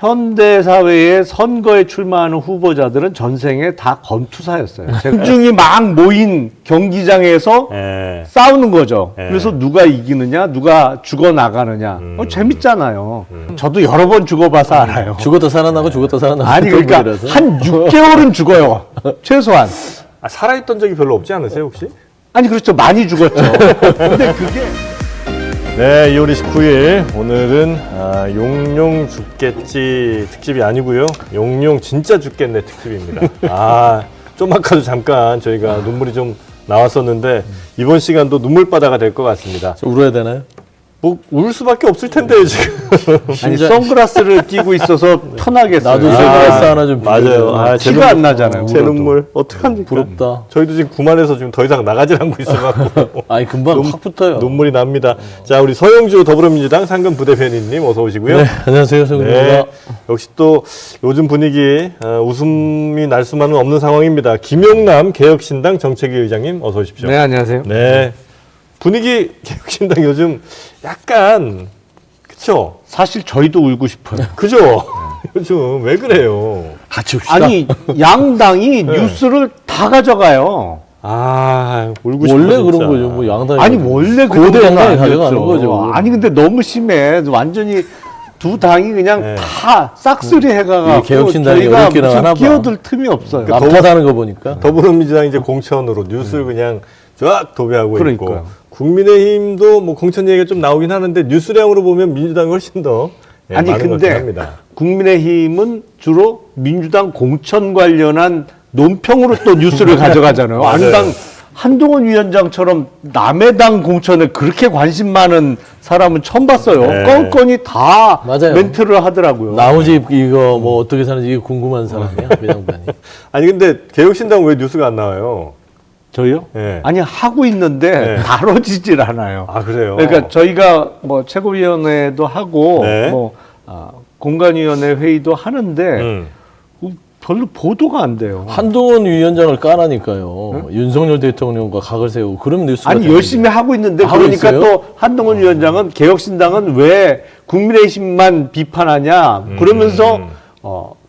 현대 사회의 선거에 출마하는 후보자들은 전생에 다 검투사였어요. 군중이 막 모인 경기장에서 예. 싸우는 거죠. 예. 그래서 누가 이기느냐, 누가 죽어 나가느냐. 재밌잖아요. 저도 여러 번 죽어봐서 알아요. 죽었다 살아나고 죽었다 살아나고. 아니 그러니까 한 6개월은 죽어요. 최소한. 아, 살아있던 적이 별로 없지 않으세요 혹시? 아니 그렇죠. 많이 죽었죠. 근데 그게 네, 2월 29일 오늘은 용용 죽겠지 특집이 아니고요. 용용 진짜 죽겠네 특집입니다. 좀 아까도 잠깐 저희가 눈물이 좀 나왔었는데 이번 시간도 눈물바다가 될 것 같습니다. 울어야 되나요? 뭐 울 수밖에 없을 텐데요 지금. 아니 선글라스를 끼고 있어서 편하겠어요. 나도 선글라스 하나 좀 맞아요. 제 티가 안 나잖아요. 제 눈물 어떡합니까? 부럽다. 저희도 지금 구만해서 지금 더 이상 나가질 않고 있어갖고 아니 금방 확 붙어요. 눈물이 납니다. 자, 우리 서영주 더불어민주당 상근 부대변인님 어서 오시고요. 네, 안녕하세요, 서영주입니다. 네, 역시 또 요즘 분위기 웃음이 날 수만은 없는 상황입니다. 김용남 개혁신당 정책위 의장님 어서 오십시오. 네, 안녕하세요. 네. 분위기 개혁신당 요즘 약간 그쵸? 사실 저희도 울고 싶어요. 그죠? 요즘 왜 그래요? 같이 웁시다. 아니 양당이 뉴스를 다 가져가요. 울고 싶어. 원래 진짜. 그런 거죠. 뭐 양당이. 아니 원래 고대 그런 양당이 건 가져가는 아니었죠. 거죠. 아니 근데 너무 심해. 완전히 두 당이 그냥 네. 다 싹쓸이 해가지고 이 개혁신당이 저희가 어렵기는 무슨 하나 봐. 끼어들 틈이 없어요. 남탓하는 거 보니까. 더불어민주당 이제 공천으로 뉴스를 그냥 쫙 도배하고 있고 그러니까요. 국민의힘도 뭐 공천 얘기가 좀 나오긴 하는데 뉴스량으로 보면 민주당이 훨씬 더 아니 많은 것 근데 같긴 합니다. 국민의힘은 주로 민주당 공천 관련한 논평으로 또 뉴스를 가져가잖아요. 맞아요. 한동훈 위원장처럼 남의 당 공천에 그렇게 관심 많은 사람은 처음 봤어요. 네. 껌껌이 다 맞아요. 멘트를 하더라고요. 나머지 이거 뭐 어떻게 사는지 이게 궁금한 사람이야, 그 양반이. 아니 근데 개혁신당 왜 뉴스가 안 나와요? 저요? 네. 아니 하고 있는데 네. 다뤄지질 않아요. 그래요? 그러니까 저희가 뭐 최고위원회도 하고 네. 뭐 공관위원회 회의도 하는데 별로 보도가 안 돼요. 한동훈 위원장을 까라니까요. 윤석열 대통령과 각을 세우고 그러면 뉴스가 아니 되는데. 열심히 하고 있는데 하고 그러니까 있어요? 또 한동훈 위원장은 개혁신당은 왜 국민의힘만 비판하냐 그러면서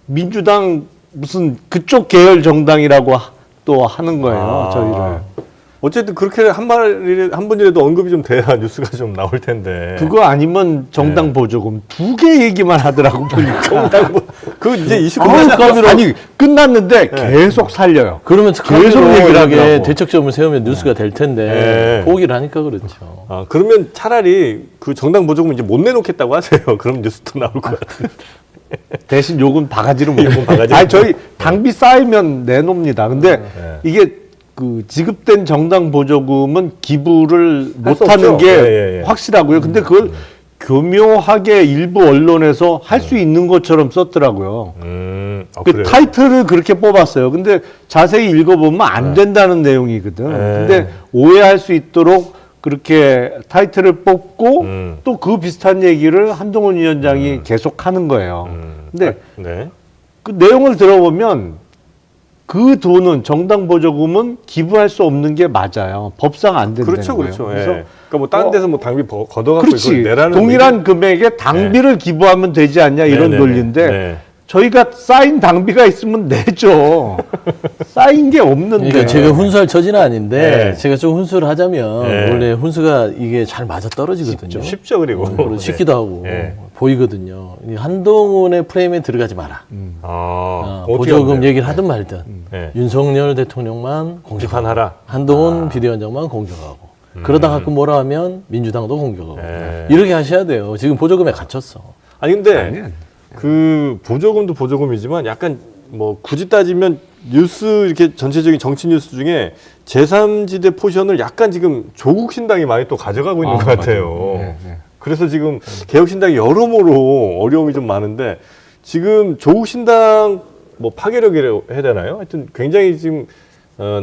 민주당 무슨 그쪽 계열 정당이라고 또 하는 거예요. 저희를. 어쨌든 그렇게 한 번이라도 언급이 좀 돼야 뉴스가 좀 나올 텐데. 그거 아니면 정당 보조금 두 개 얘기만 하더라고 보니까. 그 이제 이슈 아니 끝났는데 계속 살려요. 그러면 계속 얘기를 하게 하더라고. 대책점을 세우면 뉴스가 될 텐데 네. 포기를 하니까 그렇죠. 그러면 차라리 그 정당 보조금 이제 못 내놓겠다고 하세요. 그럼 뉴스도 나올 것 같은데. 대신 요금 바가지로 먹고. 요금 바가지로 아니 저희 당비 쌓이면 내놓습니다. 근데 이게 그 지급된 정당 보조금은 기부를 할수 못하는 없죠. 게 예. 확실하고요. 근데 그걸 교묘하게 일부 언론에서 할 수 있는 것처럼 썼더라고요. 그 그래요? 타이틀을 그렇게 뽑았어요. 근데 자세히 읽어보면 안 된다는 내용이거든. 근데 오해할 수 있도록 그렇게 타이틀을 뽑고 또 그 비슷한 얘기를 한동훈 위원장이 계속 하는 거예요. 근데 네. 그 내용을 들어보면 그 돈은 정당 보조금은 기부할 수 없는 게 맞아요. 법상 안 된다는 그렇죠, 거예요. 그렇죠. 그래서 그러니까 뭐 다른 데서 뭐 당비 걷어갖고 그렇지. 이걸 내라는 동일한 금액에 당비를 기부하면 되지 않냐 이런 네네네. 논리인데 네. 저희가 쌓인 당비가 있으면 내죠. 쌓인 게 없는데. 그러니까 제가 훈수할 처지는 아닌데 네. 제가 좀 훈수를 하자면 네. 원래 훈수가 이게 잘 맞아 떨어지거든요. 쉽죠, 그리고. 그리고 쉽기도 하고 네. 보이거든요. 이 한동훈의 프레임에 들어가지 마라. 어떻게 보조금 하면 돼요? 얘기를 하든 말든 네. 윤석열 대통령만 공격하고 비판하라. 한동훈 비대위원장만 공격하고 그러다 가끔 뭐라 하면 민주당도 공격하고 네. 이렇게 하셔야 돼요. 지금 보조금에 갇혔어. 아니 근데 그 보조금도 보조금이지만 약간 뭐 굳이 따지면 뉴스 이렇게 전체적인 정치 뉴스 중에 제3지대 포션을 약간 지금 조국 신당이 많이 또 가져가고 있는 것 같아요. 네. 그래서 지금 개혁신당이 여러모로 어려움이 좀 많은데 지금 조국 신당 뭐 파괴력이라고 해야 되나요? 하여튼 굉장히 지금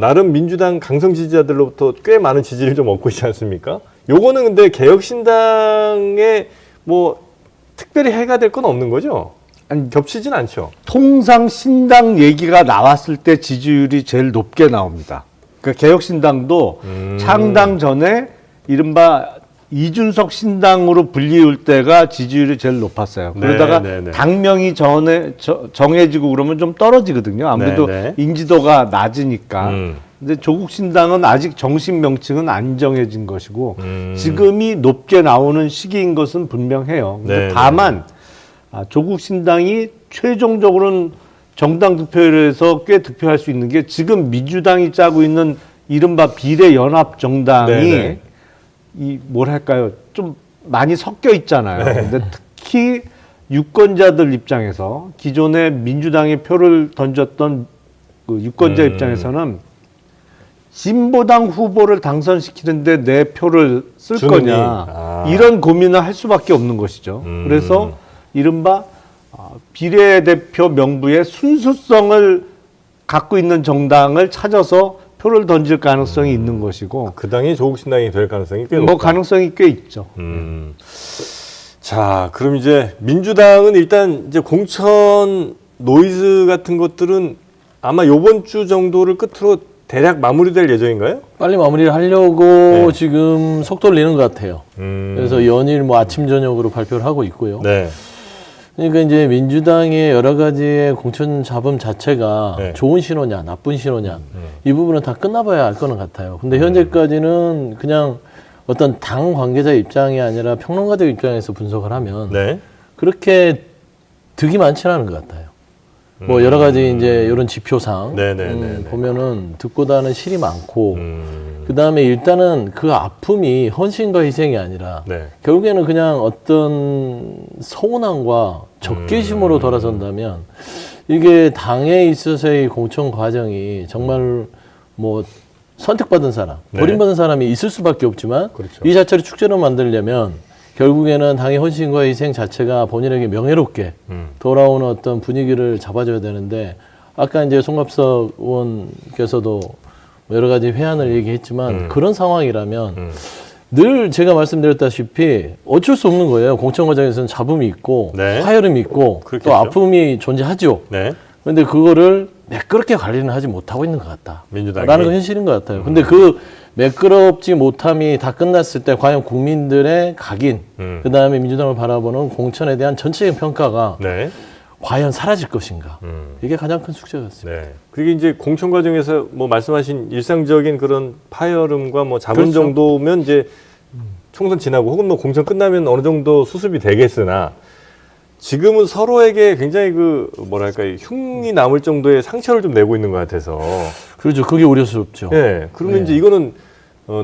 나름 민주당 강성 지지자들로부터 꽤 많은 지지를 좀 얻고 있지 않습니까? 요거는 근데 개혁신당에 뭐 특별히 해가 될 건 없는 거죠? 아니, 겹치진 않죠. 통상 신당 얘기가 나왔을 때 지지율이 제일 높게 나옵니다. 그 개혁신당도 창당 전에 이른바 이준석 신당으로 불리울 때가 지지율이 제일 높았어요. 그러다가 네, 네. 당명이 정해지고 그러면 좀 떨어지거든요. 아무래도 네, 네. 인지도가 낮으니까. 근데 조국 신당은 아직 정식 명칭은 안 정해진 것이고 지금이 높게 나오는 시기인 것은 분명해요. 근데 네, 다만 조국 신당이 최종적으로는 정당 득표율에서 꽤 득표할 수 있는 게 지금 민주당이 짜고 있는 이른바 비례연합 정당이 네네. 이 뭐랄까요 좀 많이 섞여 있잖아요. 근데 특히 유권자들 입장에서 기존에 민주당에 표를 던졌던 그 유권자 입장에서는 진보당 후보를 당선시키는데 내 표를 쓸 주느니. 거냐 이런 고민을 할 수밖에 없는 것이죠. 그래서 이른바 비례대표 명부의 순수성을 갖고 있는 정당을 찾아서 표를 던질 가능성이 있는 것이고 그 당이 조국 신당이 될 가능성이 꽤 높다. 뭐 가능성이 꽤 있죠. 자, 그럼 이제 민주당은 일단 이제 공천 노이즈 같은 것들은 아마 요번 주 정도를 끝으로 대략 마무리될 예정인가요? 빨리 마무리를 하려고 네. 지금 속도를 내는 것 같아요. 그래서 연일 뭐 아침 저녁으로 발표를 하고 있고요. 네. 그러니까 이제 민주당의 여러 가지의 공천 잡음 자체가 네. 좋은 신호냐, 나쁜 신호냐 이 부분은 다 끝나봐야 알 거는 같아요. 근데 현재까지는 그냥 어떤 당 관계자 입장이 아니라 평론가들 입장에서 분석을 하면 네. 그렇게 득이 많지는 않은 것 같아요. 뭐 여러 가지 이제 이런 지표상 보면은 득보다는 실이 많고 그 다음에 일단은 그 아픔이 헌신과 희생이 아니라 네. 결국에는 그냥 어떤 서운함과 적개심으로 돌아선다면 이게 당에 있어서의 공천 과정이 정말 뭐 선택받은 사람, 네. 버림받은 사람이 있을 수밖에 없지만 그렇죠. 이 자체를 축제로 만들려면 결국에는 당의 헌신과 희생 자체가 본인에게 명예롭게 돌아오는 어떤 분위기를 잡아줘야 되는데 아까 이제 송갑석 의원께서도 여러 가지 회한을 얘기했지만 그런 상황이라면 늘 제가 말씀드렸다시피 어쩔 수 없는 거예요. 공천 과정에서는 잡음이 있고 네. 파열음이 있고 그렇겠죠. 또 아픔이 존재하죠. 네. 그런데 그거를 매끄럽게 관리는 하지 못하고 있는 것 같다. 민주당이. 라는 건 현실인 것 같아요. 근데 그 매끄럽지 못함이 다 끝났을 때 과연 국민들의 각인, 그 다음에 민주당을 바라보는 공천에 대한 전체적인 평가가 네. 과연 사라질 것인가. 이게 가장 큰 숙제 같습니다. 네. 그리고 이제 공천 과정에서 뭐 말씀하신 일상적인 그런 파열음과 뭐 잡음 그렇죠. 정도면 이제 총선 지나고 혹은 뭐 공천 끝나면 어느 정도 수습이 되겠으나 지금은 서로에게 굉장히 그 뭐랄까 흉이 남을 정도의 상처를 좀 내고 있는 것 같아서. 그렇죠. 그게 우려스럽죠. 네. 그러면 네. 이제 이거는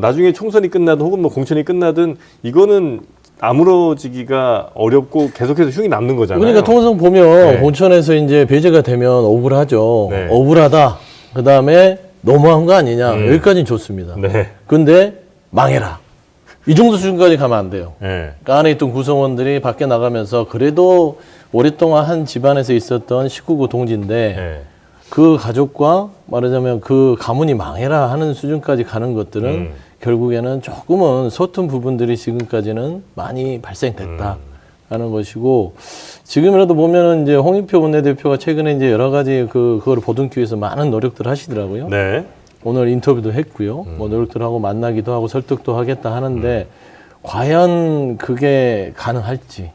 나중에 총선이 끝나든 혹은 뭐 공천이 끝나든 이거는 아무러지기가 어렵고 계속해서 흉이 남는 거잖아요. 그러니까 통상 보면 네. 공천에서 이제 배제가 되면 억울하죠. 네. 억울하다. 그 다음에 너무한 거 아니냐. 여기까지는 좋습니다. 네. 근데 망해라. 이 정도 수준까지 가면 안 돼요. 네. 그 안에 있던 구성원들이 밖에 나가면서 그래도 오랫동안 한 집안에서 있었던 식구고 동지인데 네. 그 가족과 말하자면 그 가문이 망해라 하는 수준까지 가는 것들은 결국에는 조금은 서툰 부분들이 지금까지는 많이 발생됐다라는 것이고 지금이라도 보면은 이제 홍익표 원내대표가 최근에 이제 여러 가지 그거를 보듬기 위해서 많은 노력들을 하시더라고요. 네. 오늘 인터뷰도 했고요. 뭐 노력들 하고 만나기도 하고 설득도 하겠다 하는데 과연 그게 가능할지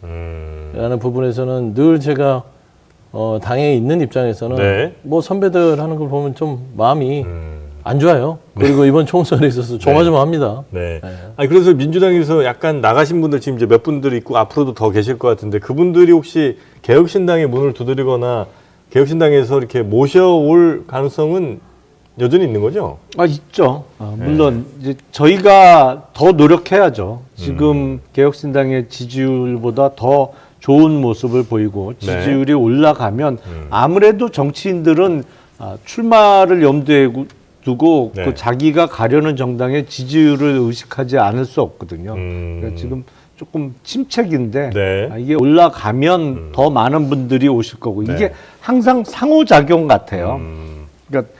라는 부분에서는 늘 제가 당에 있는 입장에서는 네. 뭐 선배들 하는 걸 보면 좀 마음이 안 좋아요. 그리고 이번 총선에 있어서 조마조마합니다. 네. 아니 그래서 민주당에서 약간 나가신 분들 지금 이제 몇 분들 있고 앞으로도 더 계실 것 같은데 그분들이 혹시 개혁신당의 문을 두드리거나 개혁신당에서 이렇게 모셔올 가능성은 여전히 있는 거죠? 있죠. 물론 이제 저희가 더 노력해야죠. 지금 개혁신당의 지지율보다 더 좋은 모습을 보이고 지지율이 올라가면 아무래도 정치인들은 출마를 염두에 두고 네. 그 자기가 가려는 정당의 지지율을 의식하지 않을 수 없거든요. 그러니까 지금 조금 침체기인데 네. 이게 올라가면 더 많은 분들이 오실 거고 네. 이게 항상 상호작용 같아요. 그러니까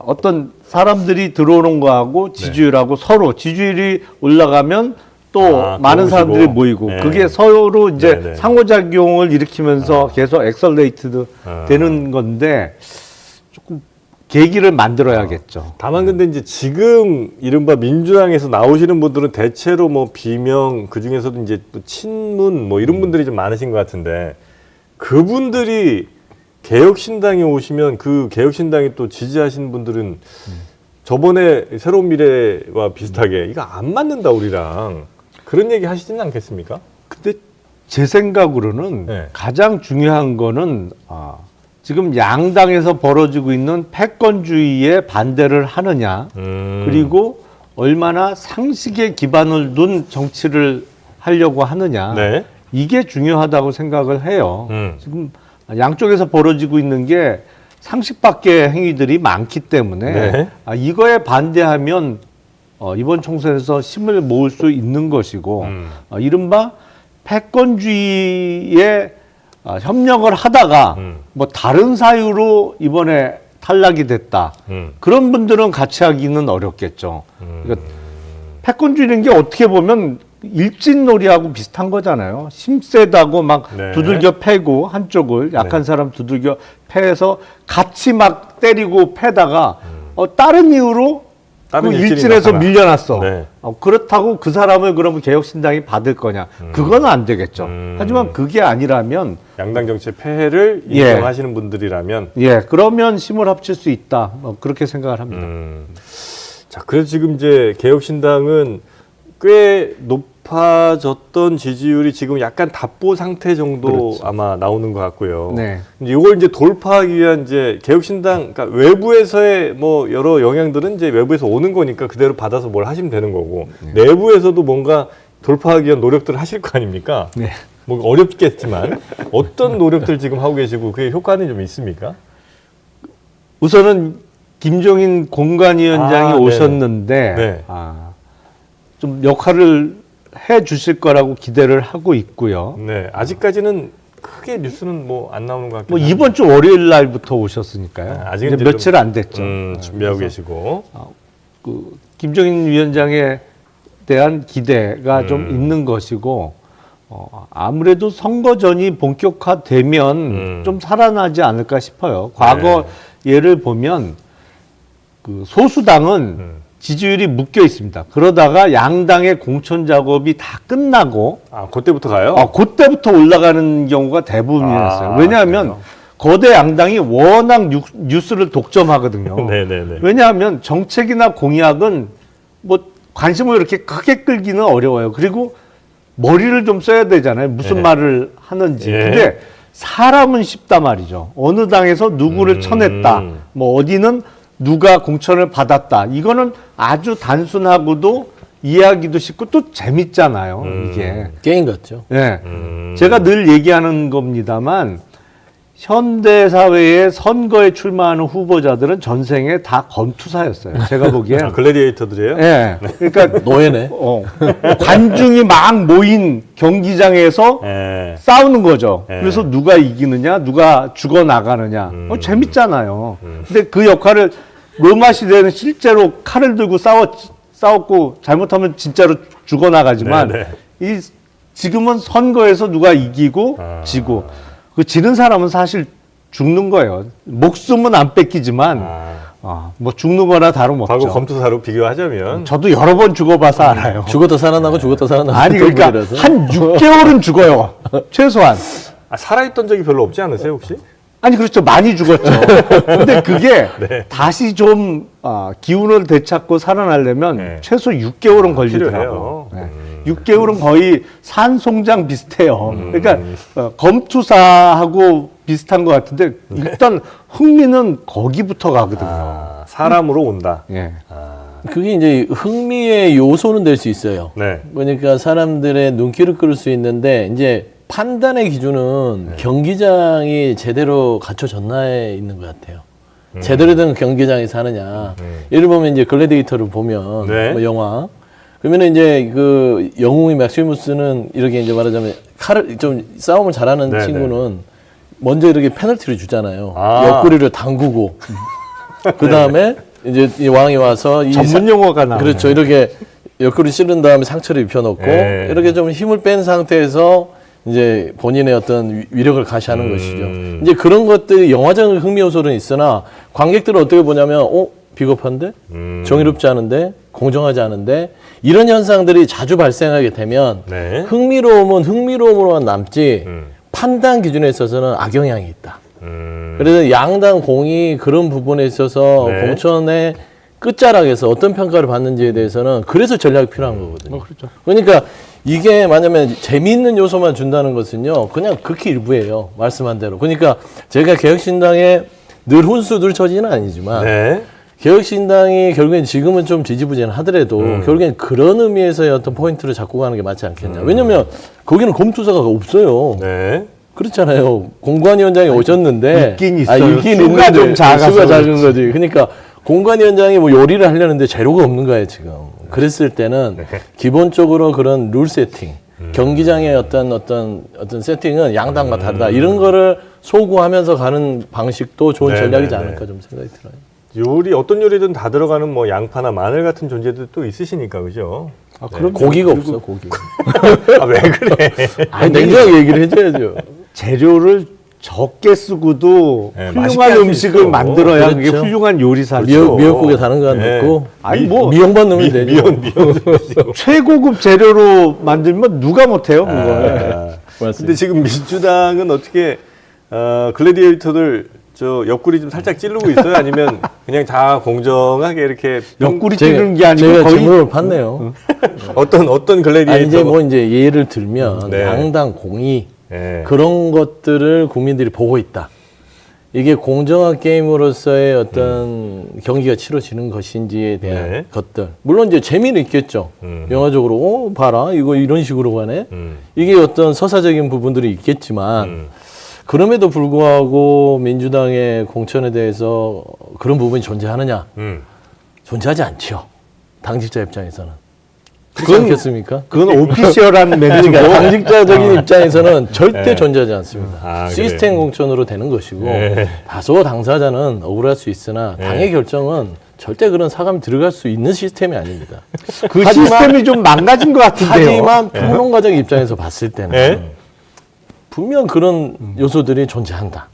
어떤 사람들이 들어오는 거하고 지지율하고 서로 지지율이 올라가면 또 많은 들어오시고. 사람들이 모이고 네. 그게 서로 이제 네, 네. 상호작용을 일으키면서 계속 엑설레이트드 되는 건데 조금 계기를 만들어야겠죠. 다만 근데 이제 지금 이른바 민주당에서 나오시는 분들은 대체로 뭐 비명 그 중에서도 이제 또 친문 뭐 이런 분들이 좀 많으신 것 같은데 그분들이 개혁신당에 오시면 그 개혁신당이 또 지지하시는 분들은 저번에 새로운 미래와 비슷하게 이거 안 맞는다 우리랑 그런 얘기 하시지는 않겠습니까? 근데 제 생각으로는 네. 가장 중요한 거는 지금 양당에서 벌어지고 있는 패권주의에 반대를 하느냐, 그리고 얼마나 상식에 기반을 둔 정치를 하려고 하느냐, 네. 이게 중요하다고 생각을 해요. 지금 양쪽에서 벌어지고 있는 게 상식 밖의 행위들이 많기 때문에 네. 이거에 반대하면 이번 총선에서 힘을 모을 수 있는 것이고 이른바 패권주의에 협력을 하다가 뭐 다른 사유로 이번에 탈락이 됐다. 그런 분들은 같이 하기는 어렵겠죠. 그러니까 패권주의라는 게 어떻게 보면 일진놀이하고 비슷한 거잖아요. 힘세다고 막 네. 두들겨 패고 한쪽을 약한 사람 두들겨 패서 같이 막 때리고 패다가 다른 이유로 다른 그 일진이 일진에서 나타나. 밀려났어. 네. 그렇다고 그 사람을 그러면 개혁신당이 받을 거냐? 그건 안 되겠죠. 하지만 그게 아니라면 양당 정치의 폐해를 예. 인정하시는 분들이라면 그러면 힘을 합칠 수 있다. 그렇게 생각을 합니다. 자, 그래서 지금 이제 개혁신당은 꽤 높아졌던 지지율이 지금 약간 답보 상태 정도 그렇죠. 아마 나오는 것 같고요. 네. 이제 이걸 이제 돌파하기 위한 이제 개혁신당, 그러니까 외부에서의 뭐 여러 영향들은 이제 외부에서 오는 거니까 그대로 받아서 뭘 하시면 되는 거고 내부에서도 뭔가 돌파하기 위한 노력들을 하실 거 아닙니까? 네. 뭐 어렵겠지만 어떤 노력들 지금 하고 계시고 그게 효과는 좀 있습니까? 우선은 김종인 공관위원장이 네네. 오셨는데 네. 좀 역할을 해 주실 거라고 기대를 하고 있고요. 네, 아직까지는 크게 뉴스는 뭐 안 나오는 것 같긴 뭐 한데. 이번 주 월요일 날부터 오셨으니까요. 아직은 이제 이제 며칠 좀, 안 됐죠. 준비하고 계시고. 그 김종인 위원장에 대한 기대가 좀 있는 것이고 아무래도 선거전이 본격화되면 좀 살아나지 않을까 싶어요. 과거 예를 보면 그 소수당은 지지율이 묶여 있습니다. 그러다가 양당의 공천 작업이 다 끝나고 그때부터 가요? 그때부터 올라가는 경우가 대부분이었어요. 왜냐하면 그래요? 거대 양당이 워낙 뉴스를 독점하거든요. 네네네. 왜냐하면 정책이나 공약은 뭐 관심을 이렇게 크게 끌기는 어려워요. 그리고 머리를 좀 써야 되잖아요. 무슨 말을 하는지. 예. 근데 사람은 쉽단 말이죠. 어느 당에서 누구를 쳐냈다. 뭐 어디는 누가 공천을 받았다. 이거는 아주 단순하고도 이해하기도 쉽고 또 재밌잖아요. 이게. 게임 같죠. 예. 제가 늘 얘기하는 겁니다만 현대 사회의 선거에 출마하는 후보자들은 전생에 다 검투사였어요. 제가 보기엔. 글래디에이터들이에요? 예. 그러니까 노예네. 관중이 막 모인 경기장에서 예. 싸우는 거죠. 예. 그래서 누가 이기느냐, 누가 죽어 나가느냐. 재밌잖아요. 근데 그 역할을 로마 시대는 실제로 칼을 들고 싸웠고 잘못하면 진짜로 죽어 나가지만 네네. 지금은 선거에서 누가 이기고 지고 그 지는 사람은 사실 죽는 거예요. 목숨은 안 뺏기지만 뭐 죽는 거나 다름없죠. 과거 검투사로 비교하자면 저도 여러 번 죽어봐서 알아요. 죽었다 살아나고 죽었다 살아나고. 아니 그러니까 분이라서. 한 6개월은 죽어요. 최소한. 살아있던 적이 별로 없지 않으세요 혹시? 아니 그렇죠. 많이 죽었죠. 근데 그게 네. 다시 좀 기운을 되찾고 살아나려면 네. 최소 6개월은 걸리더라고요. 필요해요. 네. 6개월은 거의 산송장 비슷해요. 그러니까 검투사하고 비슷한 것 같은데 일단 흥미는 거기부터 가거든요. 사람으로 온다. 예. 그게 이제 흥미의 요소는 될 수 있어요. 네. 그러니까 사람들의 눈길을 끌 수 있는데 이제 판단의 기준은 경기장이 제대로 갖춰졌나에 있는 것 같아요. 제대로 된 경기장에서 하느냐. 예를 보면 이제 글래디에이터를 보면 네. 뭐 영화 그러면은 이제 그 영웅이 맥시무스는 이렇게 이제 말하자면 칼을 좀 싸움을 잘하는 네네. 친구는 먼저 이렇게 페널티를 주잖아요. 아. 옆구리를 당구고 그 다음에 이제 이 왕이 와서 이 전문 용어가 나와요. 그렇죠. 이렇게 옆구리 찌른 다음에 상처를 입혀놓고 네. 이렇게 좀 힘을 뺀 상태에서 이제 본인의 어떤 위력을 가시하는 것이죠. 이제 그런 것들이 영화적 흥미 요소는 있으나 관객들은 어떻게 보냐면 비겁한데 정의롭지 않은데 공정하지 않은데 이런 현상들이 자주 발생하게 되면 네. 흥미로움은 흥미로움으로만 남지 판단 기준에 있어서는 악영향이 있다. 그래서 양당 공이 그런 부분에 있어서 네. 공천의 끝자락에서 어떤 평가를 받는지에 대해서는 그래서 전략이 필요한 거거든요. 그렇죠. 그러니까 이게 만약에 재미있는 요소만 준다는 것은요, 그냥 극히 일부예요. 말씀한 대로. 그러니까 제가 개혁신당에 늘 훈수들 처지는 아니지만 네. 개혁신당이 결국엔 지금은 좀 지지부진하더라도 결국엔 그런 의미에서의 어떤 포인트를 잡고 가는 게 맞지 않겠냐. 왜냐면 거기는 검투사가 없어요. 네. 그렇잖아요. 공관위원장이 오셨는데 있긴 있어요. 있긴 수가 있는데 좀 작아서 수가 작은 그렇지. 거지. 그러니까 공관위원장이 뭐 요리를 하려는데 재료가 없는 거예요 지금. 그랬을 때는 기본적으로 그런 룰 세팅, 경기장의 어떤 세팅은 양당과 다르다. 이런 거를 소구하면서 가는 방식도 좋은 네, 전략이지 네, 네. 않을까 좀 생각이 들어요. 요리 어떤 요리든 다 들어가는 뭐 양파나 마늘 같은 존재도 또 있으시니까 그죠? 아, 그럼 고기가 없어 고기. 아, 왜 그래? 아니 냉정하게 얘기를 해줘야죠. 재료를 적게 쓰고도 네, 맛있게 훌륭한 할수 음식을 있어. 만들어야 그게 그렇죠. 훌륭한 요리사죠. 미역국에 다른 거 안 네. 넣고 아니 뭐 미역만 넣으면 되죠. 미연. 최고급 재료로 만들면 누가 못해요 그거. 맞습니다. 근데 지금 민주당은 어떻게 글래디에이터들 저 옆구리 좀 살짝 찌르고 있어요? 아니면 그냥 다 공정하게 이렇게 옆구리 제가- 찌르는 게 아니고 제가 거의 질문을 받네요. 어떤 글래디에이터? 아니 이제 뭐 이제 예를 들면 네. 양당 공이 네. 그런 것들을 국민들이 보고 있다. 이게 공정한 게임으로서의 어떤 경기가 치러지는 것인지에 대한 네. 것들. 물론 이제 재미는 있겠죠. 영화적으로 봐라 이거 이런 식으로 가네. 이게 어떤 서사적인 부분들이 있겠지만 그럼에도 불구하고 민주당의 공천에 대해서 그런 부분이 존재하느냐? 존재하지 않죠. 당직자 입장에서는. 그렇지 않겠습니까? 그건 오피셜한 멘트고 그러니까 당직자적인 입장에서는 절대 네. 존재하지 않습니다. 아, 시스템 그래요? 공천으로 되는 것이고 네. 다소 당사자는 억울할 수 있으나 당의 결정은 절대 그런 사감이 들어갈 수 있는 시스템이 아닙니다. 그 하지만- 시스템이 좀 망가진 것 같은데요. 하지만 평론가적 입장에서 봤을 때는 네. 분명 그런 요소들이 존재한다.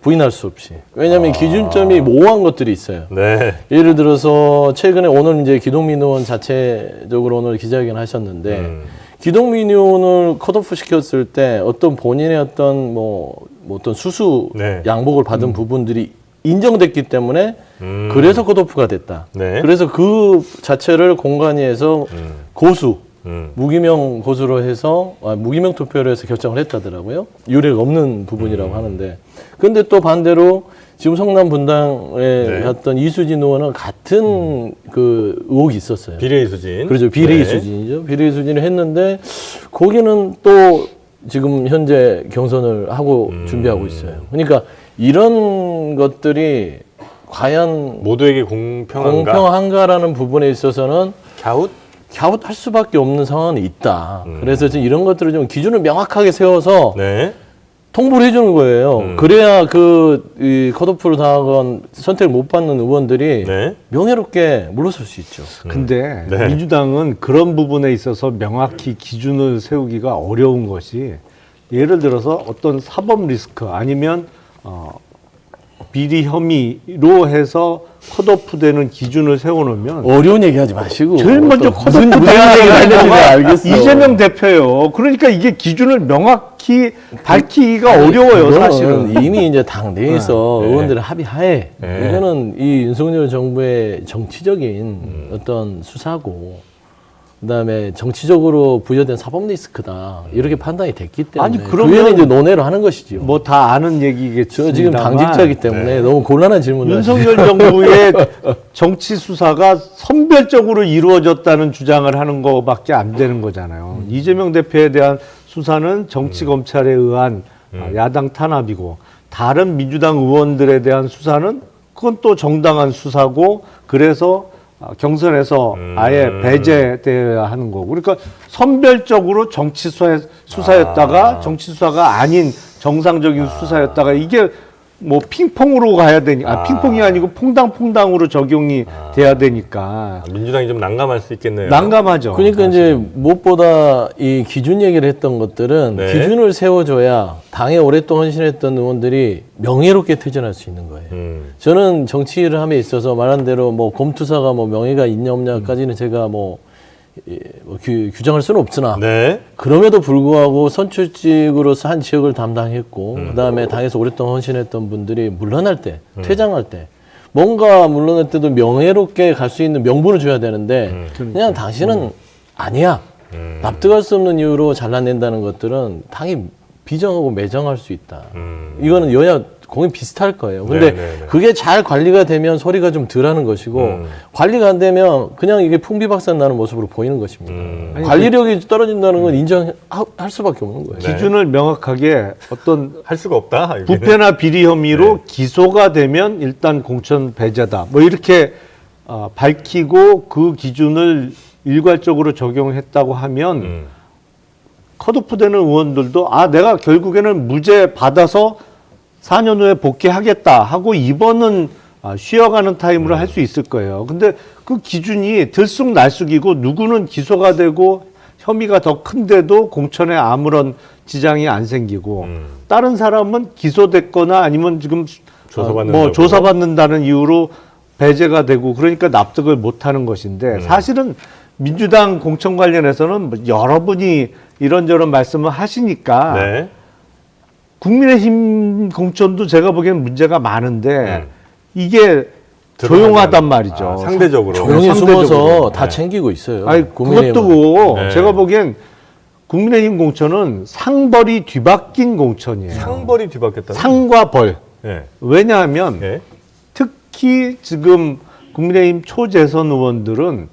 부인할 수 없이. 왜냐하면 기준점이 모호한 것들이 있어요. 네. 예를 들어서 최근에 오늘 이제 기동민 의원 자체적으로 오늘 기자회견 하셨는데 기동민 의원을 컷오프 시켰을 때 어떤 본인의 어떤 뭐 어떤 수수 네. 양복을 받은 부분들이 인정됐기 때문에 그래서 컷오프가 됐다. 네. 그래서 그 자체를 공관위에서 고수 무기명 고수로 해서 무기명 투표로 해서 결정을 했다더라고요. 유례가 없는 부분이라고 하는데, 근데 또 반대로 지금 성남 분당에 네. 갔던 이수진 의원은 같은 그 의혹이 있었어요. 비례 수진. 그렇죠. 비례 네. 이수진이죠. 비례 이수진을 했는데 거기는 또 지금 현재 경선을 하고 준비하고 있어요. 그러니까 이런 것들이 과연 모두에게 공평한가? 공평한가라는 부분에 있어서는 갸웃? 갸웃할 수밖에 없는 상황이 있다. 그래서 지금 이런 것들을 좀 기준을 명확하게 세워서 네. 통보를 해주는 거예요. 그래야 이 컷오프를 당한 선택을 못 받는 의원들이 네. 명예롭게 물러설 수 있죠. 근데 네. 민주당은 그런 부분에 있어서 명확히 기준을 세우기가 어려운 것이 예를 들어서 어떤 사법 리스크 아니면 비리 혐의로 해서 컷오프되는 기준을 세워놓으면 어려운 얘기하지 마시고 제일 먼저 또 무슨 컷오프 얘기를 하는지 알겠어. 이재명 대표요. 그러니까 이게 기준을 명확히 밝히기가 어려워요, 이거는 사실은. 이미 이제 당 내에서 네. 의원들의 합의하에 네. 이거는 이 윤석열 정부의 정치적인 어떤 수사고 그다음에 정치적으로 부여된 사법 리스크다 이렇게 판단이 됐기 때문에 아니, 그 그러면 위에는 이제 논의를 하는 것이죠. 뭐 다 아는 얘기겠죠. 저 지금 당직자이기 때문에 너무 곤란한 질문을 윤석열 정부의 정치 수사가 선별적으로 이루어졌다는 주장을 하는 거밖에 안 되는 거잖아요. 이재명 대표에 대한 수사는 정치 검찰에 의한 야당 탄압이고 다른 민주당 의원들에 대한 수사는 그건 또 정당한 수사고 그래서 경선에서 아예 배제되어야 하는 거고 그러니까 선별적으로 정치 수사였다가 정치 수사가 아닌 정상적인 수사였다가 이게 뭐 핑퐁으로 가야 되니까 핑퐁이 아니고 퐁당퐁당으로 적용이 돼야 되니까 민주당이 좀 난감할 수 있겠네요. 난감하죠. 그러니까 이제 무엇보다 이 기준 얘기를 했던 것들은 네. 기준을 세워줘야 당에 오랫동안 헌신했던 의원들이 명예롭게 퇴진할 수 있는 거예요. 저는 정치를 함에 있어서 말한 대로 뭐 검투사가 뭐 명예가 있냐 없냐까지는 제가 뭐 규정할 수는 없으나 네. 그럼에도 불구하고 선출직으로서 한 지역을 담당했고 그다음에 당에서 오랫동안 헌신했던 분들이 물러날 때 퇴장할 때 뭔가 물러날 때도 명예롭게 갈 수 있는 명분을 줘야 되는데 그냥 당신은 아니야 납득할 수 없는 이유로 잘라낸다는 것들은 당이 비정하고 매정할 수 있다. 이거는 여야 공이 비슷할 거예요. 근데 네네네. 그게 잘 관리가 되면 소리가 좀 덜하는 것이고 관리가 안 되면 그냥 이게 풍비박산 나는 모습으로 보이는 것입니다. 관리력이 떨어진다는 건 인정할 수밖에 없는 거예요. 기준을 명확하게 어떤 할 수가 없다. 여기는. 부패나 비리 혐의로 기소가 되면 일단 공천 배제다. 뭐 이렇게 밝히고 그 기준을 일괄적으로 적용했다고 하면 컷오프되는 의원들도 내가 결국에는 무죄 받아서 4년 후에 복귀하겠다 하고 이번은 쉬어가는 타임으로 할 수 있을 거예요. 근데 그 기준이 들쑥날쑥이고 누구는 기소가 되고 혐의가 더 큰데도 공천에 아무런 지장이 안 생기고 다른 사람은 기소됐거나 아니면 지금 조사받는다고. 조사받는다는 이유로 배제가 되고 그러니까 납득을 못하는 것인데 사실은 민주당 공천 관련해서는 뭐 여러분이 이런저런 말씀을 하시니까 네. 국민의힘 공천도 제가 보기엔 문제가 많은데 이게 들어가면, 조용하단 말이죠. 상대적으로. 조용히 상대적으로. 숨어서 다 챙기고 있어요. 아니, 국민의힘은. 그것도 네. 제가 보기엔 국민의힘 공천은 상벌이 뒤바뀐 공천이에요. 상벌이 뒤바뀌었다. 상과 벌. 네. 왜냐하면 네. 특히 지금 국민의힘 초재선 의원들은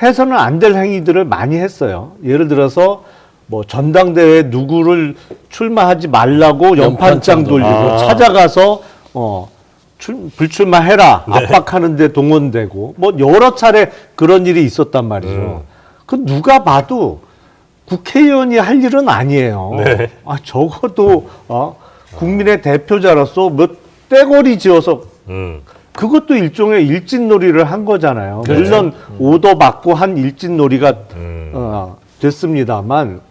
해서는 안 될 행위들을 많이 했어요. 예를 들어서 뭐 전당대회 누구를 출마하지 말라고 연판장 돌리고 찾아가서 불출마해라 압박하는데 동원되고 뭐 여러 차례 그런 일이 있었단 말이죠. 그 누가 봐도 국회의원이 할 일은 아니에요. 네. 적어도 국민의 대표자로서 몇 떼거리 지어서 그것도 일종의 일진놀이를 한 거잖아요. 물론 오더 받고 한 일진놀이가 됐습니다만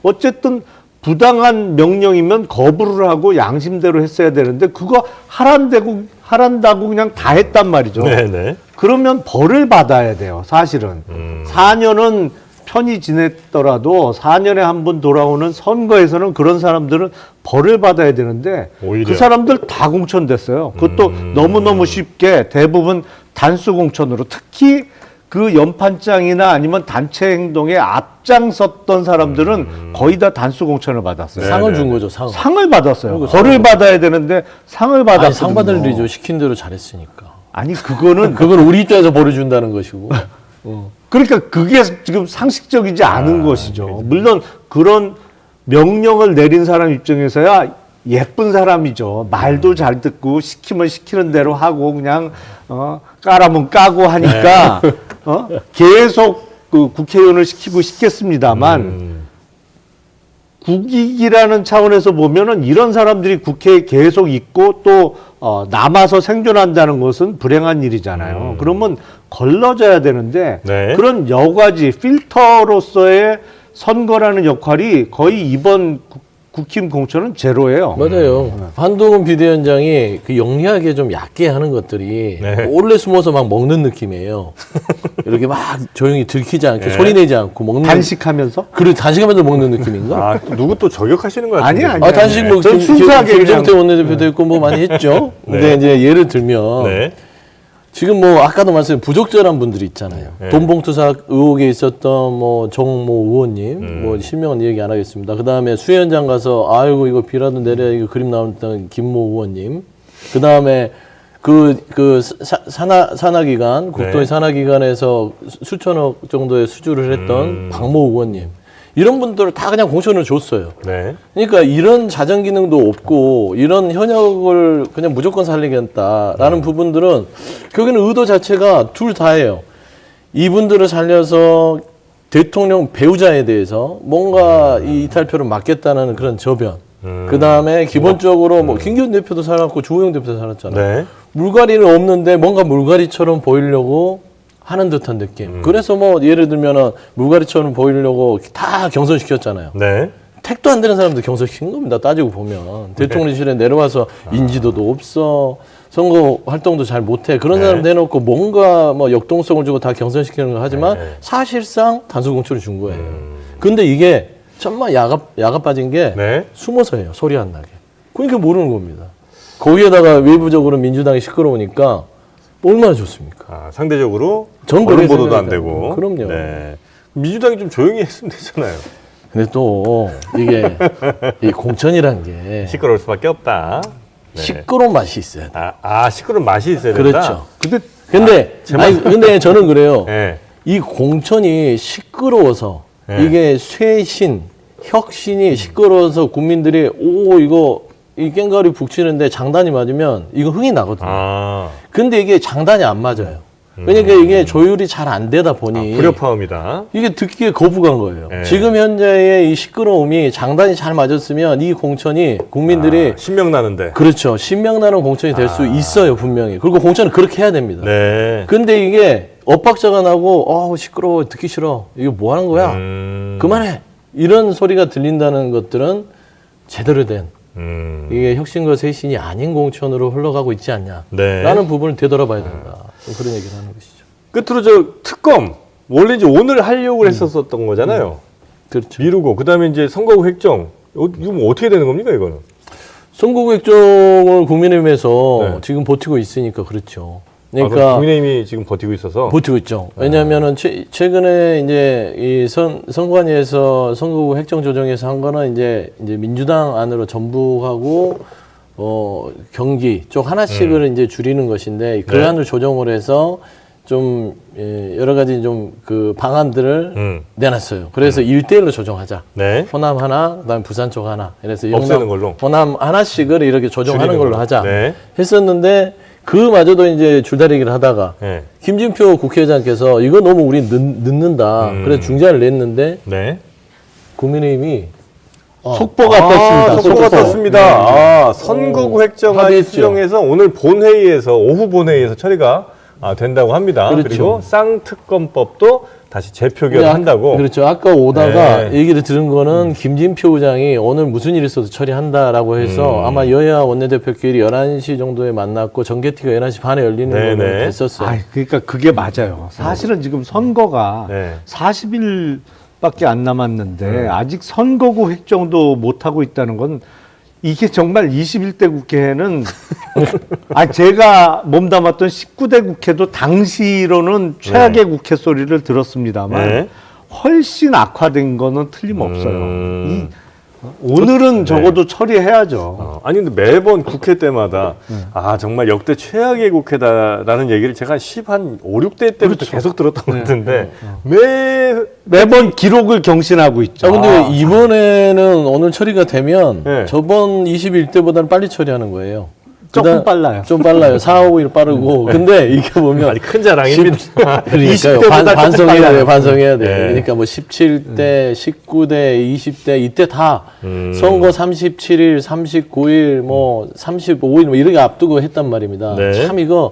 어쨌든 부당한 명령이면 거부를 하고 양심대로 했어야 되는데 그거 하란다고 그냥 다 했단 말이죠. 네네. 그러면 벌을 받아야 돼요. 사실은 4년은 편히 지냈더라도 4년에 한 번 돌아오는 선거에서는 그런 사람들은 벌을 받아야 되는데 오히려. 그 사람들 다 공천됐어요. 그것도 너무너무 쉽게 대부분 단수 공천으로 특히 그 연판장이나 아니면 단체 행동에 앞장섰던 사람들은 거의 다 단수 공천을 받았어요. 네. 상을 준 거죠. 상을 받았어요. 그리고 벌을 받아야 되는데 상을 받았거든요. 아니, 상 받을 일이죠. 시킨 대로 잘했으니까. 아니 그거는 그건 우리 입장에서 벌을 준다는 것이고. 그러니까 그게 지금 상식적이지 않은 것이죠. 물론 그런 명령을 내린 사람 입장에서야 예쁜 사람이죠. 말도 잘 듣고 시키면 시키는 대로 하고 그냥 까라면 까고 하니까 계속 그 국회의원을 시키고 싶겠습니다만 국익이라는 차원에서 보면은 이런 사람들이 국회에 계속 있고 또 남아서 생존한다는 것은 불행한 일이잖아요. 그러면 걸러져야 되는데 네. 그런 여과지 필터로서의 선거라는 역할이 거의 이번 국힘 공천은 제로예요. 맞아요. 한동훈 비대위원장이 그 영리하게 좀 얕게 하는 것들이 네. 몰래 숨어서 막 먹는 느낌이에요. 이렇게 막 조용히 들키지 않게 네. 소리 내지 않고 먹는. 단식하면서? 그래 단식하면서 먹는 느낌인가? 또 누구 또 저격하시는 거 같은데. 아니야. 단식 뭐 전 순수하게 김정태 그냥- 원내대표도 있고 뭐 많이 했죠. 네. 근데 이제 예를 들면 네. 지금 뭐 아까도 말씀드린 부적절한 분들이 있잖아요. 네. 돈봉투사 의혹에 있었던 뭐 정모 의원님, 뭐 실명은 얘기 안 하겠습니다. 그 다음에 수현장 가서 아이고 이거 비라도 내려 이거 그림 나왔던 김모 의원님. 그 다음에 산하기관 국토의 네. 산하기관에서 수천억 정도의 수주를 했던 박모 의원님. 이런 분들을 다 그냥 공천을 줬어요. 네. 그러니까 이런 자정 기능도 없고 이런 현역을 그냥 무조건 살리겠다라는 부분들은 결국에는 의도 자체가 둘 다예요. 이분들을 살려서 대통령 배우자에 대해서 뭔가 이 이탈표를 막겠다는 그런 저변. 그 다음에 기본적으로 뭐 김기현 대표도 살았고 주호영 대표도 살았잖아요. 네. 물갈이는 없는데 뭔가 물갈이처럼 보이려고 하는 듯한 느낌. 그래서 뭐 예를 들면은 물갈이처럼 보이려고 다 경선시켰잖아요. 네. 택도 안 되는 사람도 경선시킨 겁니다. 따지고 보면. 대통령실에 내려와서 인지도도 없어. 선거 활동도 잘 못해. 그런 사람 내놓고 뭔가 뭐 역동성을 주고 다 경선시키는 걸 하지만 사실상 단수 공천을 준 거예요. 근데 이게 정말 야가 빠진 게 네. 숨어서 해요. 소리 안 나게. 그러니까 모르는 겁니다. 거기에다가 외부적으로 민주당이 시끄러우니까 얼마나 좋습니까? 아, 상대적으로 전국에 언론 보도도 안 생각했다는 되고. 거. 그럼요. 네. 민주당이 좀 조용히 했으면 되잖아요. 근데 또 이게 이 공천이란 게 시끄러울 수밖에 없다. 네. 시끄러운 맛이 있어야 돼. 시끄러운 맛이 있어야 된다. 그렇죠. 근데 근데 저는 그래요. 네. 이 공천이 시끄러워서 이게 쇄신, 혁신이 시끄러워서 국민들이 이거 이 깽가리 북치는데 장단이 맞으면 이거 흥이 나거든요. 근데 이게 장단이 안 맞아요. 그러니까 이게 조율이 잘 안 되다 보니 불협화음이다. 이게 듣기에 거부간 거예요. 네. 지금 현재의 이 시끄러움이 장단이 잘 맞았으면 이 공천이 국민들이 신명 나는데. 그렇죠. 신명나는 공천이 될 수 있어요, 분명히. 그리고 공천은 그렇게 해야 됩니다. 네. 근데 이게 엇박자가 나고 시끄러워, 듣기 싫어. 이거 뭐 하는 거야? 그만해. 이런 소리가 들린다는 것들은 제대로 된 이게 혁신과 쇄신이 아닌 공천으로 흘러가고 있지 않냐. 네. 라는 부분을 되돌아봐야 된다. 그런 얘기를 하는 것이죠. 끝으로 저 특검 원래 이제 오늘 하려고 했었던 거잖아요. 그렇죠. 미루고 그다음에 이제 선거구 획정 이거 뭐 어떻게 되는 겁니까 이거는? 선거구 획정을 국민의힘에서 네. 지금 버티고 있으니까 그렇죠. 그럼 그러니까 국민의힘이 지금 버티고 있어서 버티고 있죠. 왜냐하면은 최근에 이제 이 선관위에서 선거구 획정 조정에서 한 거는 이제 민주당 안으로 전북하고 경기 쪽 하나씩을 이제 줄이는 것인데 그 네. 안을 조정을 해서 좀 여러 가지 좀 그 방안들을 내놨어요. 그래서 1대1로 조정하자. 네. 호남 하나, 그다음에 부산 쪽 하나. 그래서 없애는 걸로. 호남 하나씩을 이렇게 조정하는 줄이는 걸로 걸로. 하자. 네. 했었는데 그마저도 이제 줄다리기를 하다가 네. 김진표 국회의장께서 이거 너무 우리 늦는다. 그래서 중재안을 냈는데 네. 국민의힘이 속보가 떴습니다. 속보가 떴습니다. 선거구 획정안이 합의했죠. 수정해서 오늘 본회의에서 오후 본회의에서 처리가 된다고 합니다. 그렇죠. 그리고 쌍특검법도 다시 재표결한다고. 그렇죠. 아까 오다가 네. 얘기를 들은 거는 김진표 의장이 오늘 무슨 일이 있어도 처리한다라고 해서 아마 여야 원내대표끼리 11시 정도에 만났고 정개특위가 11시 반에 열리는 네, 걸로 네. 됐었어요. 그러니까 그게 맞아요. 사실은 지금 선거가 네. 40일밖에 안 남았는데 아직 선거구 획정도 못 하고 있다는 건 이게 정말 21대 국회는 제가 몸담았던 19대 국회도 당시로는 최악의 국회 소리를 들었습니다만 네. 훨씬 악화된 거는 틀림없어요. 오늘은 적어도 처리해야죠. 아니 근데 매번 국회 때마다 정말 역대 최악의 국회다라는 얘기를 제가 한 5, 6대 때부터 계속 들었던 것 같은데 매번 기록을 경신하고 있죠. 근데 이번에는 오늘 처리가 되면 네. 저번 21대보다는 빨리 처리하는 거예요. 조금 빨라요. 좀 빨라요. 4, 5일 빠르고. 근데 이게 보면 아니 큰 자랑입니다. 그러니까요. 20대보다 반성해야 돼. 반성해야 돼. 네. 그러니까 뭐 17대, 19대, 20대 이때 다 선거 37일, 39일, 뭐 35일 뭐 이렇게 앞두고 했단 말입니다. 네. 참 이거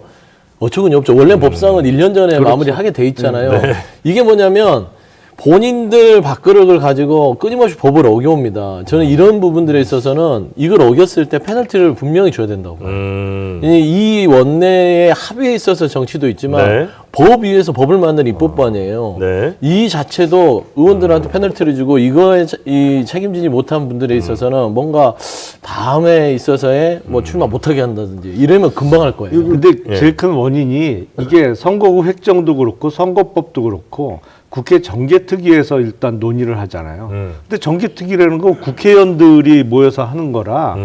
어처구니 없죠. 원래 법상은 1년 전에 마무리하게 돼 있잖아요. 이게 뭐냐면 본인들 밥그릇을 가지고 끊임없이 법을 어겨옵니다. 저는 이런 부분들에 있어서는 이걸 어겼을 때 페널티를 분명히 줘야 된다고 봐요. 이 원내의 합의에 있어서 정치도 있지만 네. 법 위에서 법을 만드는 입법반이에요. 네. 이 자체도 의원들한테 페널티를 주고 이거에 책임지지 못한 분들에 있어서는 뭔가 다음에 있어서의 뭐 출마 못하게 한다든지 이러면 금방 할 거예요. 근데 제일 큰 원인이 이게 선거구 획정도 그렇고 선거법도 그렇고 국회 정개특위에서 일단 논의를 하잖아요. 근데 정개특위라는 건 국회의원들이 모여서 하는 거라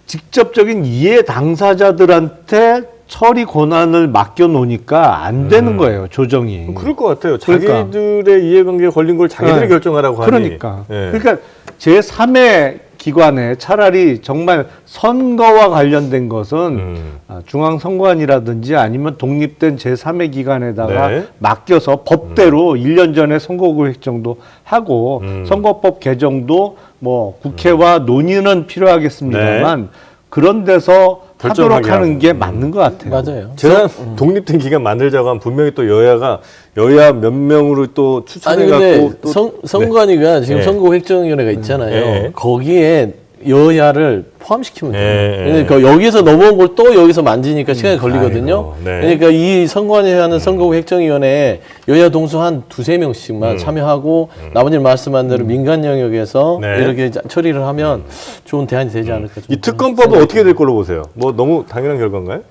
직접적인 이해 당사자들한테 처리 권한을 맡겨 놓으니까 안 되는 거예요, 조정이. 그럴 것 같아요. 그러니까. 자기들의 이해관계에 걸린 걸 자기들이 네. 결정하라고 하니. 그러니까. 네. 그러니까 제3의 기관에 차라리 정말 선거와 관련된 것은 중앙선관위라든지 아니면 독립된 제3의 기관에다가 네. 맡겨서 법대로 1년 전에 선거구 획정도 하고 선거법 개정도 뭐 국회와 논의는 필요하겠습니다만 그런 데서 하도록 결정하게 하는 게 하고. 맞는 것 같아요. 맞아요. 제가 독립된 기관 만들자고 하면 분명히 또 여야 몇 명으로 또 아니 추천해갖고 근데 또 선관위가 지금 네. 선거획정위원회가 있잖아요. 네. 거기에 여야를 포함시키면 돼요. 네. 그러니까 여기서 넘어온 걸 또 여기서 만지니까 시간이 걸리거든요. 아이고, 네. 그러니까 이 선관위 하는 선거획정위원회에 여야 동수 한 두세 명씩만 참여하고 나머지 말씀한 대로 민간 영역에서 네. 이렇게 처리를 하면 좋은 대안이 되지 않을까. 좀 이 특검법은 어떻게 될 걸로 보세요? 뭐 너무 당연한 결과인가요?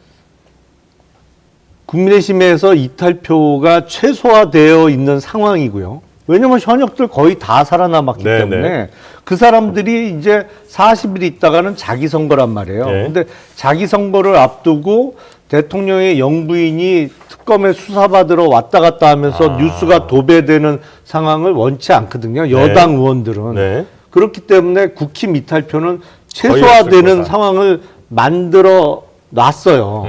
국민의힘에서 이탈표가 최소화되어 있는 상황이고요. 왜냐하면 현역들 거의 다 살아남았기 네, 때문에 네. 그 사람들이 이제 40일 있다가는 자기 선거란 말이에요. 네. 근데 자기 선거를 앞두고 대통령의 영부인이 특검에 수사받으러 왔다 갔다 하면서 뉴스가 도배되는 상황을 원치 않거든요. 여당 의원들은. 네. 그렇기 때문에 국힘 이탈표는 거의 없을 최소화되는 거다. 상황을 만들어 놨어요.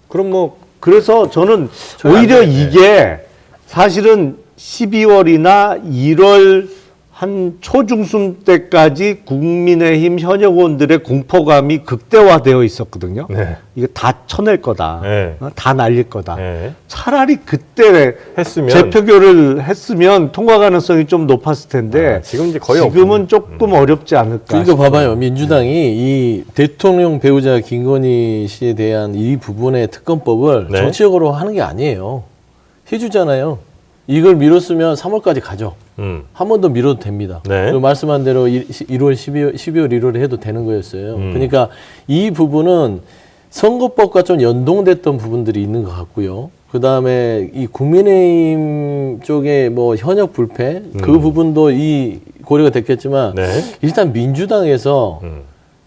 그럼 뭐 그래서 저는 저희 오히려 안 돼. 이게 사실은 12월이나 1월 한 초중순 때까지 국민의힘 현역 의원들의 공포감이 극대화되어 있었거든요. 네. 이게 다 쳐낼 거다. 네. 다 날릴 거다. 네. 차라리 그때 했으면 재표결을 했으면 통과 가능성이 좀 높았을 텐데 지금 이제 거의 지금은 없군요. 조금 어렵지 않을까. 그러니까 싶어요. 봐봐요. 민주당이 이 대통령 배우자 김건희 씨에 대한 이 부분의 특검법을 네. 정치적으로 하는 게 아니에요. 해주잖아요. 이걸 미뤘으면 3월까지 가죠. 한 번 더 미뤄도 됩니다. 네. 그리고 말씀한 대로 1월, 12월 1월에 해도 되는 거였어요. 그러니까 이 부분은 선거법과 좀 연동됐던 부분들이 있는 것 같고요. 그 다음에 이 국민의힘 쪽에 뭐 현역 불패 그 부분도 이 고려가 됐겠지만 네. 일단 민주당에서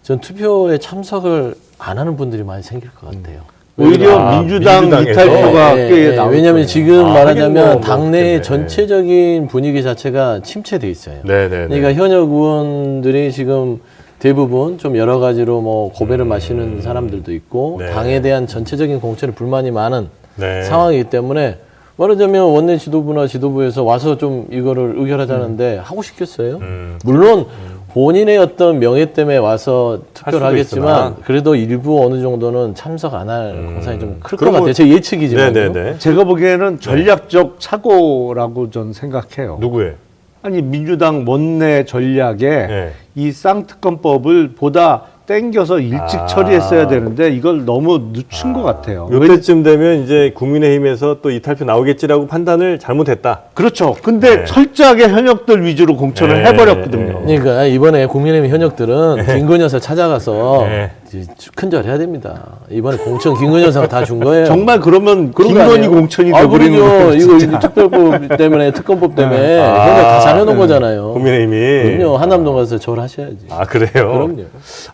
전 투표에 참석을 안 하는 분들이 많이 생길 것 같아요. 오히려 아, 민주당 민주당에서? 이탈표가 꽤 나올 왜냐하면 거예요. 지금 아, 말하자면 하긴 뭐 당내의 그렇겠네. 전체적인 분위기 자체가 침체돼 있어요. 네네. 그러니까 현역 의원들이 지금 대부분 좀 여러 가지로 뭐 고배를 마시는 사람들도 있고 네. 당에 대한 전체적인 공천에 불만이 많은 네. 상황이기 때문에 말하자면 원내 지도부나 지도부에서 와서 좀 이거를 의결하자는데 하고 싶겠어요? 물론 본인의 어떤 명예 때문에 와서 투표를 수도 하겠지만 있으나. 그래도 일부 어느 정도는 참석 안 할 공산이 좀 클 것 그럼 뭐- 같아요. 제 예측이지만요. 네네네. 제가 보기에는 전략적 착오라고 전 생각해요. 누구의? 아니 민주당 원내 전략에 네. 이 쌍특검법을 보다 땡겨서 일찍 처리했어야 되는데 이걸 너무 늦춘 것 같아요. 요때쯤 되면 이제 국민의힘에서 또 이탈표 나오겠지라고 판단을 잘못했다. 그렇죠. 근데 네. 철저하게 현역들 위주로 공천을 네. 해버렸거든요. 그러니까 이번에 국민의힘 현역들은 김건희 여사 찾아가서 네. 이제 큰절 해야 됩니다. 이번에 공천 김건희 여사가 다 준 거예요. 정말 그러면 그런 거 김건희 아니에요? 공천이 아, 돼버리는 그러죠. 거예요. 이거 진짜. 특별법 때문에 특검법 때문에 현역 다 잘해놓은 거잖아요. 국민의힘이. 그럼요. 한남동 가서 절하셔야지. 아 그래요? 그럼요.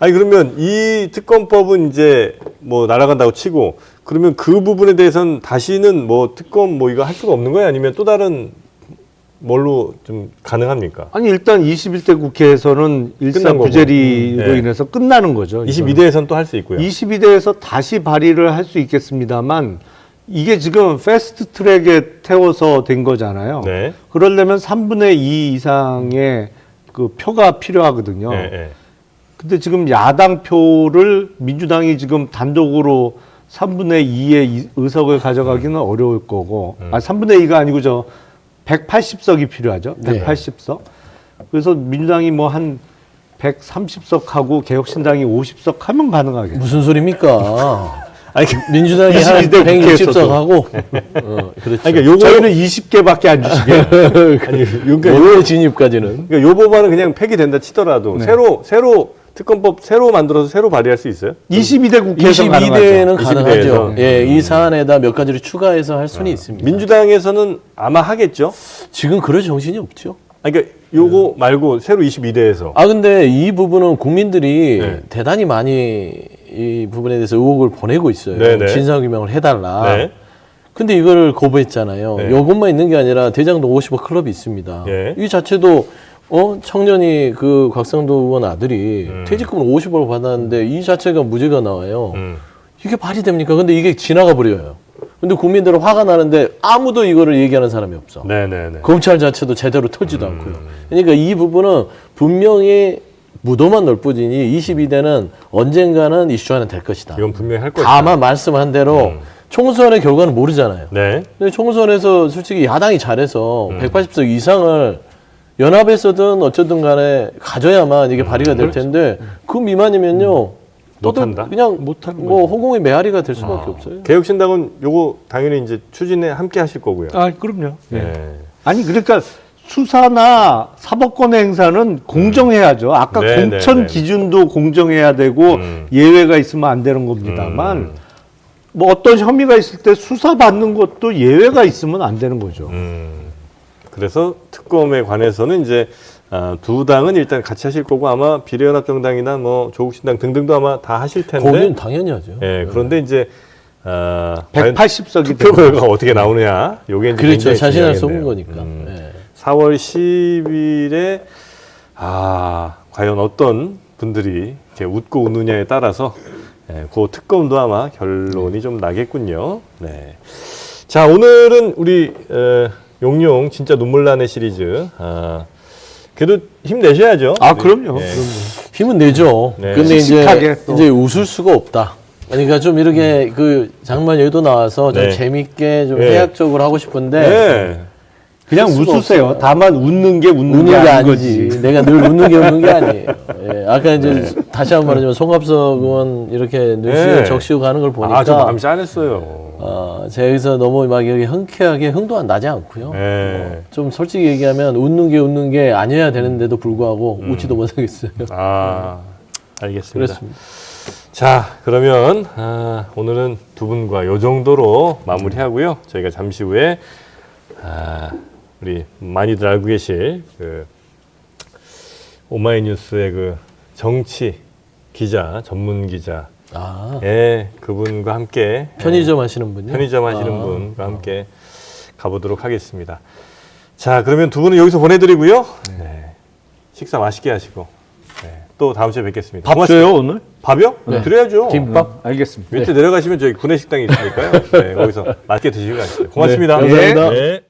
아니 그러면 이 특검법은 이제 뭐 날아간다고 치고 그러면 그 부분에 대해서는 다시는 뭐 특검 뭐 이거 할 수가 없는 거예요? 아니면 또 다른 뭘로 좀 가능합니까? 아니 일단 21대 국회에서는 일사 끝난 거고. 부재리로 네. 인해서 끝나는 거죠. 22대에서는 또 할 수 있고요. 22대에서 다시 발의를 할 수 있겠습니다만 이게 지금 패스트 트랙에 태워서 된 거잖아요. 네. 그러려면 3분의 2 이상의 그 표가 필요하거든요. 네, 네. 근데 지금 야당 표를 민주당이 지금 단독으로 3분의 2의 의석을 가져가기는 어려울 거고, 3분의 2가 아니고 저 180석이 필요하죠. 네. 180석. 그래서 민주당이 뭐 한 130석 하고 개혁신당이 50석 하면 가능하겠죠. 무슨 소리입니까? 아니, 민주당이 한 22대 160석 국회에서도. 하고, 그렇죠. 아니, 그러니까 요거 저희는 20개밖에 안 주시게. 아니, 그러니까 원내 진입까지는. 그러니까 요 법안은 그냥 폐기된다 치더라도 새로 특검법 새로 만들어서 새로 발의할 수 있어요? 22대 국회에서 22대에는 22대 가능하죠. 에서. 예, 이 사안에다 몇 가지를 추가해서 할 수는 있습니다. 민주당에서는 아마 하겠죠. 지금 그럴 정신이 없죠. 아니, 그러니까 요거 말고 새로 22대에서 아, 근데 이 부분은 국민들이 네. 대단히 많이 이 부분에 대해서 의혹을 보내고 있어요. 네네. 진상규명을 해달라. 네. 근데 이걸 거부했잖아요. 네. 이것만 있는 게 아니라 대장동 50억 클럽이 있습니다. 예. 이 자체도 청년이 그 곽상도 의원 아들이 퇴직금을 50억을 받았는데 이 자체가 무죄가 나와요. 이게 말이 됩니까? 근데 이게 지나가 버려요. 근데 국민들은 화가 나는데 아무도 이거를 얘기하는 사람이 없어. 네네네. 검찰 자체도 제대로 털지도 않고요. 그러니까 이 부분은 분명히 무도만 넓어지니 22대는 언젠가는 이슈화는 될 것이다. 이건 분명히 할 것이다. 다만 말씀한 대로 총선의 결과는 모르잖아요. 네. 근데 총선에서 솔직히 야당이 잘해서 180석 이상을 연합에서든 어쨌든 간에 가져야만 이게 발의가 될 텐데 그 미만이면요. 못한다? 그냥 못하는 뭐 허공의 메아리가 될 수밖에 없어요. 개혁신당은 요거 당연히 이제 추진에 함께 하실 거고요. 아, 그럼요. 네. 아니 그러니까 수사나 사법권의 행사는 공정해야죠. 아까 네, 공천 네, 네. 기준도 공정해야 되고 예외가 있으면 안 되는 겁니다만 뭐 어떤 혐의가 있을 때 수사 받는 것도 예외가 있으면 안 되는 거죠. 그래서 특검에 관해서는 이제 두 당은 일단 같이 하실 거고 아마 비례연합정당이나 뭐 조국신당 등등도 아마 다 하실 텐데. 거기는 당연히 하죠. 예, 그런데 이제 180석이 투표 결과가 어떻게 나오느냐. 요게 이제 그렇죠. 굉장히 자신을 중요하겠네요. 속은 거니까. 예. 4월 10일에 과연 어떤 분들이 이렇게 웃고 웃느냐에 따라서 그 특검도 아마 결론이 좀 나겠군요. 네. 자, 오늘은 우리 용용 진짜 눈물 나네 시리즈. 그래도 힘내셔야죠. 아, 그럼요. 예. 힘은 내죠. 네. 근데 씩씩하게 또. 이제 웃을 수가 없다. 그러니까 좀 이렇게 그 장만 여의도 나와서 좀 네. 재밌게 좀 네. 해학적으로 하고 싶은데 네. 그냥 수가 웃으세요. 없어요. 다만 웃는 게 웃는 웃는 게 게 아닌 아니지. 거지. 내가 늘 웃는 게 웃는 게 아니에요. 예. 아까 이제 다시 한 번 말하지만 송갑석 의원 이렇게 눈시에 네. 적시고 가는 걸 보니까 좀 마음이 짠했어요. 제가 여기서 너무 막 이렇게 흔쾌하게 흥도 안 나지 않고요. 네. 좀 솔직히 얘기하면 웃는 게 아니어야 되는데도 불구하고 웃지도 못하겠어요. 알겠습니다. 그렇습니다. 자, 그러면 오늘은 두 분과 요 정도로 마무리하고요. 저희가 잠시 후에 우리 많이들 알고 계실 그 오마이뉴스의 그 정치 기자, 전문 기자, 그분과 함께 편의점 하시는 분요? 편의점 하시는 분과 함께 가보도록 하겠습니다. 자, 그러면 두 분은 여기서 보내드리고요. 네. 식사 맛있게 하시고 또 다음 주에 뵙겠습니다. 밥 줘요 오늘? 밥이요? 네. 드려야죠. 김밥? 알겠습니다. 밑에 내려가시면 저희 구내식당이 있으니까요. 네, 거기서 맛있게 드시고 가시죠. 고맙습니다. 네, 감사합니다. 네.